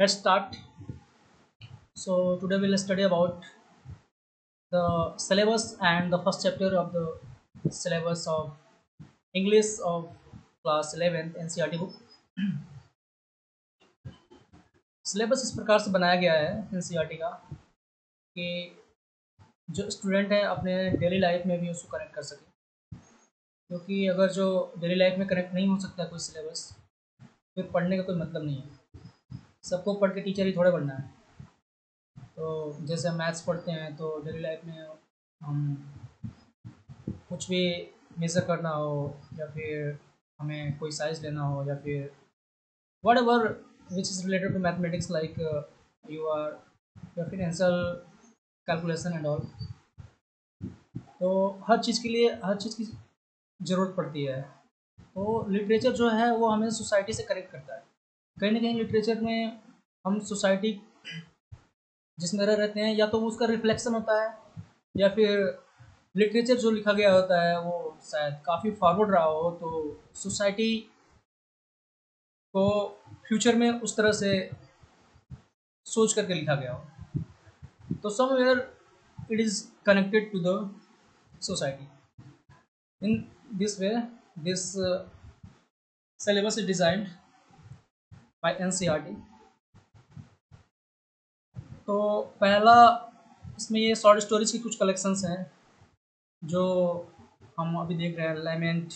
Let's start. So today we'll study about the syllabus and the first chapter of the syllabus of English of class 11th NCERT book. Syllabus इस प्रकार से बनाया गया है NCERT का कि जो स्टूडेंट है अपने डेली लाइफ में भी उसको कनेक्ट कर सके, क्योंकि अगर जो डेली लाइफ में कनेक्ट नहीं हो सकता कोई सिलेबस, फिर पढ़ने का कोई मतलब नहीं है। सबको पढ़ के टीचर ही थोड़े बनना है। तो जैसे हम मैथ्स पढ़ते हैं तो डेली लाइफ में हम कुछ भी मेज़र करना हो, या फिर हमें कोई साइज़ लेना हो, या फिर whatever which is related to mathematics like you are your financial calculation and all, तो हर चीज़ के लिए हर चीज़ की ज़रूरत पड़ती है। तो लिटरेचर जो है वो हमें सोसाइटी से कनेक्ट करता है। कहीं ना कहीं लिटरेचर में हम सोसाइटी जिसमें रह रहते हैं, या तो वो उसका रिफ्लेक्शन होता है, या फिर लिटरेचर जो लिखा गया होता है वो शायद काफ़ी फॉरवर्ड रहा हो, तो सोसाइटी को फ्यूचर में उस तरह से सोच करके लिखा गया हो, तो somewhere it is connected to the society. In this way this syllabus is designed by NCERT। तो पहला इसमें ये शॉर्ट स्टोरीज की कुछ कलेक्शंस हैं जो हम अभी देख रहे हैं। Lament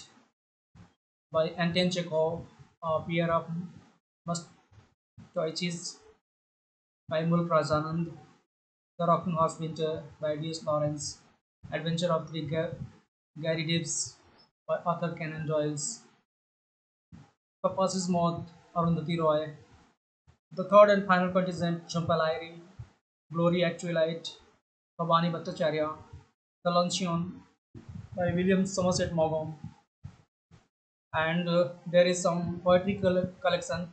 by Anton Chekhov, pair of mustachios by Mulk Rajanand, The Rocking Horse Winter by D.S. Lawrence, Adventure of the Gary Dibbs by Arthur Conan Doyle, Papa's Moth, Arundhati Roy, The Third and Final Contingent, Jhumpa Lahiri, Glory Actualite, Bhavani Bhattacharya, The Luncheon by William Somerset Maugham, and there is some poetry collection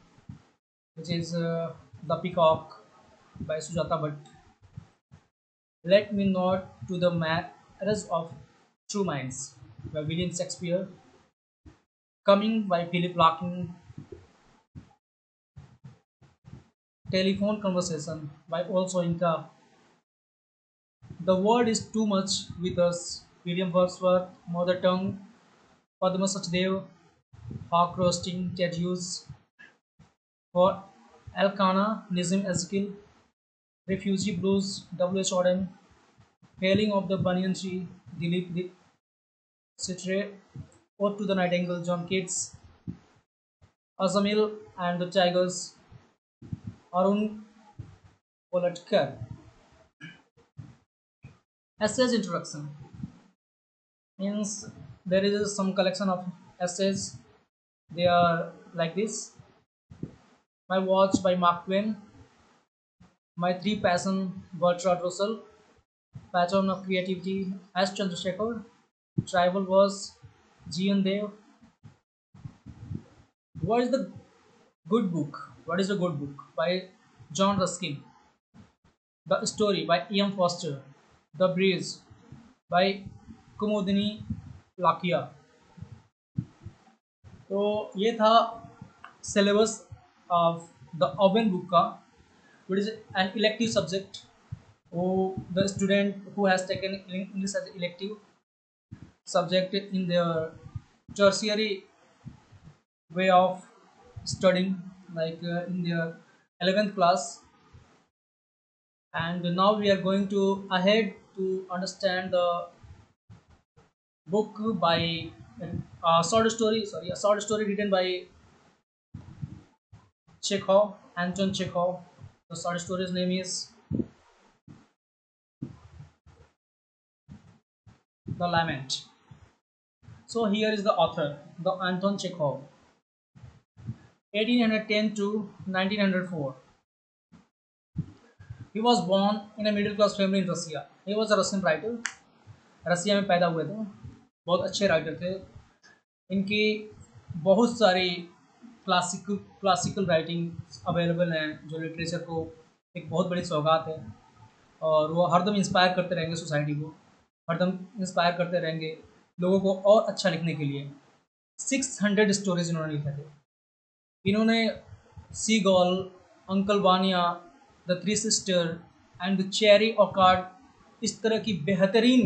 which is The Peacock by Sujata Bhatt. Let Me Not to the Marriage of True Minds by William Shakespeare, Coming by Philip Larkin, Telephone Conversation by also Inca, The Word is Too Much with Us, William Wordsworth, Mother Tongue, Padma Sachdev, Hawk Roasting, Ted Hughes, for Elkanah, Nizam Ezekiel, Refugee Blues, W.H. Auden, Hailing of the Banyan Tree, Dilip Sitre, Ode to the Nightingale, John Keats, Azamil and the Tigers, Arun Polatkar. Essays introduction means there is some collection of essays. They are like this: My Watch by Mark Twain, My Three Passion Bertrand Russell, Pattern of Creativity S. Chandrasekhar, Tribal Wars G. N. Dev. What is the good book? What is a good book? By John Ruskin. The Story by E. M. Foster. The Breeze by Kumudini Lakhia. तो ये था syllabus of the own book का, which is an elective subject. वो the student who has taken English as elective subject in their tertiary way of studying, like in their 11th class. And now we are going to ahead to understand the book by a short story written by Chekhov, Anton Chekhov. The short story's name is The Lament. So here is the author, the Anton Chekhov, 1810 to 1904. He was born in a middle class family in Russia. He was a Russian writer. रसिया में पैदा हुए थे। बहुत अच्छे writer थे। इनकी बहुत सारी क्लासिकल राइटिंग अवेलेबल हैं, जो लिटरेचर को एक बहुत बड़ी सौगात है। और वो हरदम इंस्पायर करते रहेंगे सोसाइटी को, हरदम इंस्पायर करते रहेंगे लोगों को और अच्छा लिखने के लिए। 600 स्टोरीज इन्होंने लिखे थे। इन्होंने seagull, uncle Vanya, the three sister and the cherry orchard, इस तरह की बेहतरीन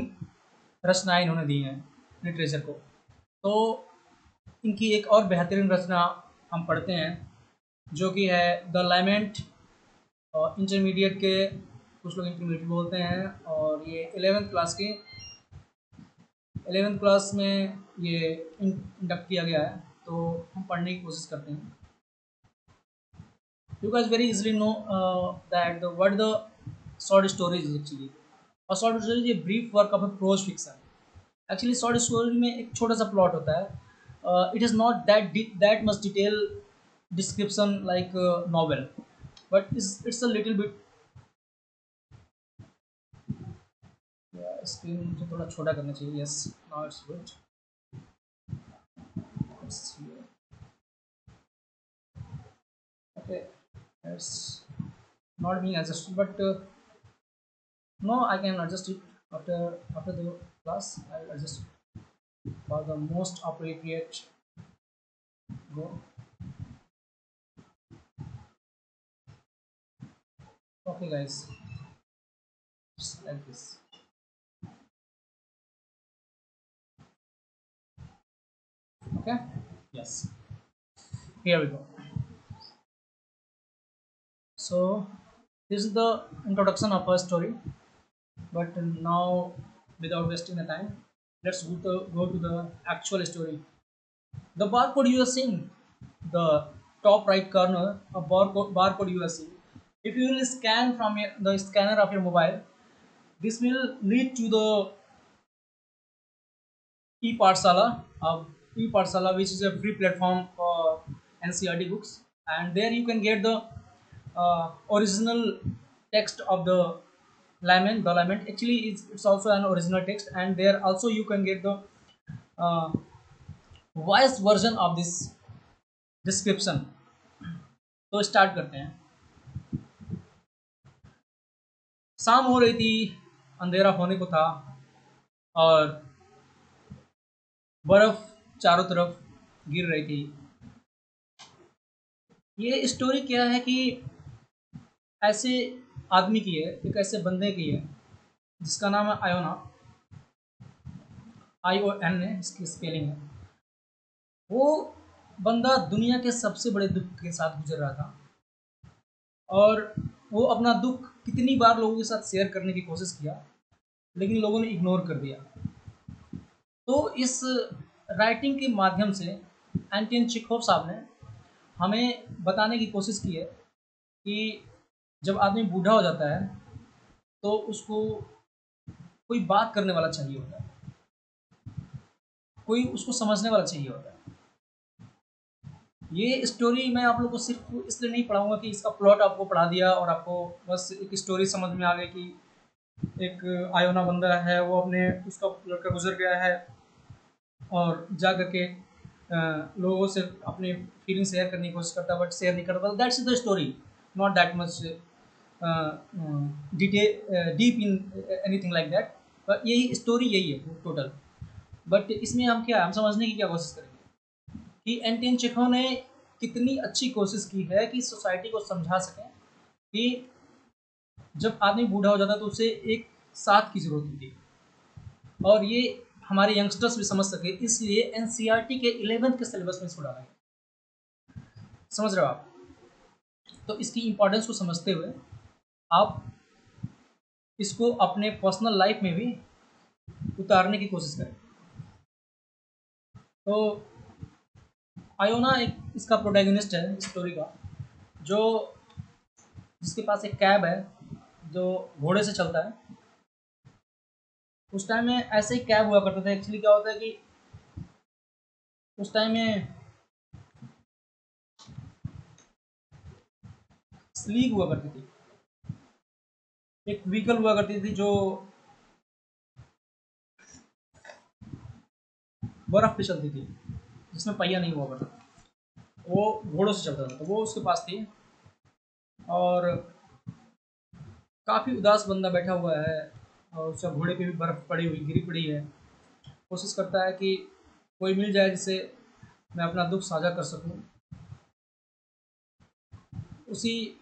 रचनाएं इन्होंने दी हैं लिटरेचर को। तो इनकी एक और बेहतरीन रचना हम पढ़ते हैं जो कि है द लैमेंट। और इंटरमीडिएट के कुछ लोग इंटरमीडिएट बोलते हैं, और ये 11th क्लास में ये इंडक्ट किया गया है, तो हम पढ़ने की कोशिश करते हैं। You guys very easily know that what the short story is actually. A short story is a brief work of a prose fiction. Actually, short story में एक छोटा सा प्लॉट होता है. It is not that much detail description like novel, but it's a little bit. Screen मुझे थोड़ा छोटा करना चाहिए. Yes, now it's good. Let's see. Okay, it's not being adjusted, but no, I can adjust it after the class. I'll adjust it for the most appropriate go. Okay, guys, just like this. Okay, yes, here we go. So this is the introduction of our story, but now without wasting the time, let's go to the actual story. The barcode you are seeing, the top right corner, a barcode you are seeing. If you will scan from the scanner of your mobile, this will lead to the ePathshala, which is a free platform for NCERT books, and there you can get the original text of the lament. The lament actually it's also an original text, and there also you can get the uh, voice version of this description. तो start करते हैं. शाम हो रही थी, अंधेरा होने को था, और बर्फ चारों तरफ गिर रही थी. ये स्टोरी क्या है कि ऐसे आदमी की है, एक ऐसे बंदे की है जिसका नाम है आयोना. ION है इसकी स्पेलिंग है. वो बंदा दुनिया के सबसे बड़े दुख के साथ गुजर रहा था, और वो अपना दुख कितनी बार लोगों के साथ शेयर करने की कोशिश किया, लेकिन लोगों ने इग्नोर कर दिया. तो इस राइटिंग के माध्यम से एंटोन चेखव साहब ने हमें बताने की कोशिश की है कि जब आदमी बूढ़ा हो जाता है तो उसको कोई बात करने वाला चाहिए होता है, कोई उसको समझने वाला चाहिए होता है. ये स्टोरी मैं आप लोग को सिर्फ इसलिए नहीं पढ़ाऊँगा कि इसका प्लॉट आपको पढ़ा दिया और आपको बस एक स्टोरी समझ में आ गई कि एक आयोना बंदा है, वो अपने उसका लड़का गुजर गया है और जा कर के लोगों से अपने फीलिंग शेयर करने की कोशिश करता है, बट शेयर नहीं करता. That's the story, not that much deep in anything like that. यही स्टोरी यही है टोटल. बट इसमें हम समझने की क्या कोशिश करेंगे कि एंटोन चेखव ने कितनी अच्छी कोशिश की है कि सोसाइटी को समझा सकें कि जब आदमी बूढ़ा हो जाता है तो उसे एक साथ की ज़रूरत होती है, और ये हमारे यंगस्टर्स भी समझ सके, इसलिए NCERT के 11th के सिलेबस में इसको डाला गया. समझ रहे हो आप? तो इसकी इम्पोर्टेंस को समझते हुए आप इसको अपने पर्सनल लाइफ में भी उतारने की कोशिश करें. तो आयोना एक इसका प्रोटैगनिस्ट है स्टोरी का, जो जिसके पास एक कैब है जो घोड़े से चलता है. उस टाइम में ऐसे ही कैब हुआ करता था. एक्चुअली क्या होता है कि उस टाइम में स्लीग हुआ करती थी, एक व्हीकल हुआ करती थी जो बर्फ पे चलती थी, जिसमें पहिया नहीं हुआ करता, वो घोड़ों से चलता था. तो वो उसके पास थी, और काफ़ी उदास बंदा बैठा हुआ है, और उसका घोड़े पे भी बर्फ़ पड़ी हुई गिरी पड़ी है. कोशिश करता है कि कोई मिल जाए जिससे मैं अपना दुख साझा कर सकूं. उसी